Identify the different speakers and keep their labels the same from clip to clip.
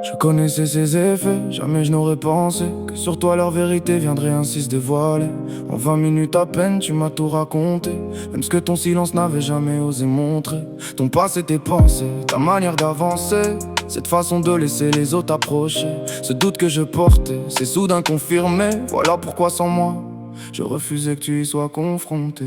Speaker 1: Je connaissais ses effets, jamais je n'aurais pensé que sur toi leur vérité viendrait ainsi se dévoiler. En 20 minutes à peine tu m'as tout raconté, même ce que ton silence n'avait jamais osé montrer. Ton passé, tes pensées, ta manière d'avancer, cette façon de laisser les autres approcher. Ce doute que je portais, c'est soudain confirmé. Voilà pourquoi sans moi, je refusais que tu y sois confronté.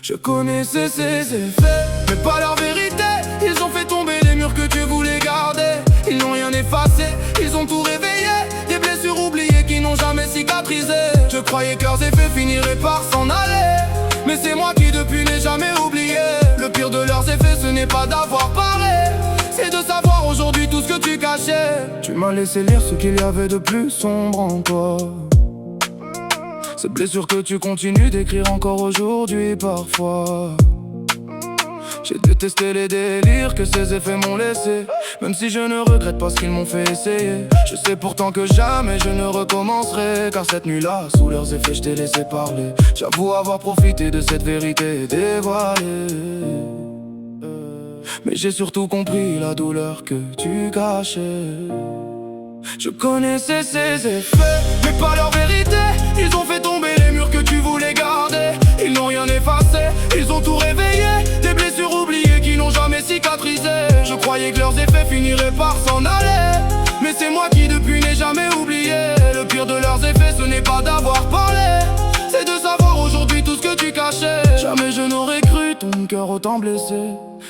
Speaker 1: Je connaissais ses effets, mais pas leur vérité. Ils ont fait tomber les murs que tu voulais garder. Ils n'ont rien effacé, ils ont tout réveillé. Des blessures oubliées qui n'ont jamais cicatrisé. Je croyais que leurs effets finiraient par s'en aller, mais c'est moi qui depuis n'ai jamais oublié. Le pire de leurs effets, ce n'est pas d'avoir parlé, c'est de savoir aujourd'hui tout ce que tu cachais. Tu m'as laissé lire ce qu'il y avait de plus sombre en toi. Cette blessure que tu continues d'écrire encore aujourd'hui parfois. J'ai détesté les délires que ces effets m'ont laissé, même si je ne regrette pas ce qu'ils m'ont fait essayer. Je sais pourtant que jamais je ne recommencerai, car cette nuit-là, sous leurs effets, je t'ai laissé parler. J'avoue avoir profité de cette vérité dévoilée, mais j'ai surtout compris la douleur que tu cachais. Je connaissais ces effets, mais pas leur vérité. Ils ont fait tomber les murs que tu voulais garder. Ils n'ont rien effacé, ils ont tout réveillé. Des blessures oubliées qui n'ont jamais cicatrisé. Je croyais que leurs effets finiraient par s'en aller, mais c'est moi qui depuis n'ai jamais oublié. Le pire de leurs effets, ce n'est pas d'avoir parlé, c'est de savoir aujourd'hui tout ce que tu cachais. Jamais je n'aurais cru ton cœur autant blessé,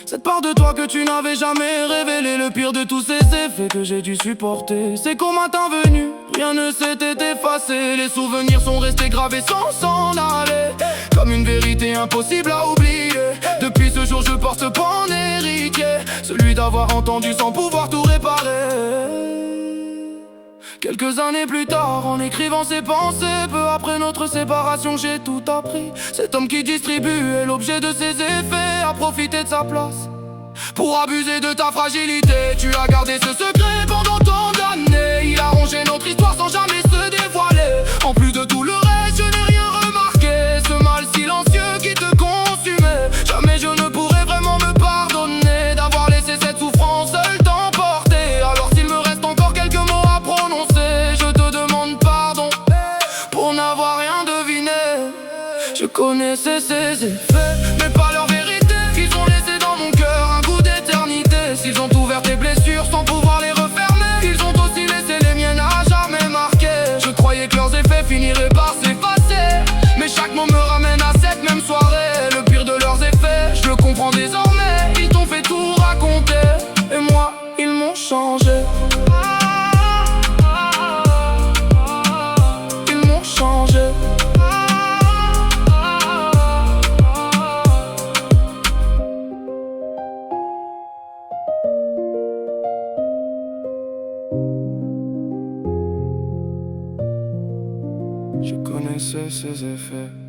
Speaker 1: cette part de toi que tu n'avais jamais révélé. Le pire de tous ces effets que j'ai dû supporter, c'est qu'au matin venu, rien ne s'était effacé. Les souvenirs sont restés gravés sans s'en aller, comme une vérité impossible à oublier. Depuis ce jour je porte ce pan héritier, celui d'avoir entendu sans pouvoir tout réparer. Quelques années plus tard, en écrivant ces pensées, peu après notre séparation, j'ai tout appris. Cet homme qui distribuait l'objet de ses effets a profité de sa place pour abuser de ta fragilité. Tu as gardé ce secret pendant tant d'années. Il a rongé notre histoire sans jamais se dévoiler. En plus de tout le reste, je n'ai rien remarqué, ce mal silencieux qui te consumait. Jamais je ne pourrai vraiment me pardonner d'avoir laissé cette souffrance seule t'emporter. Alors s'il me reste encore quelques mots à prononcer, je te demande pardon pour n'avoir rien deviné. Je connaissais ces effets, mais pas leur vérité. Ils ont laissé dans mon cœur un goût d'éternité. S'ils ont ouvert tes blessures sans pouvoir les refermer, ils ont aussi laissé les miennes à jamais marquer. Je croyais que leurs effets finiraient par s'effacer, mais chaque mot me ramène à cette même soirée. Le pire de leurs effets, je le comprends désormais. Ils t'ont fait tout raconter, et moi, ils m'ont changé. Ils m'ont changé. Je connaissais ces effets.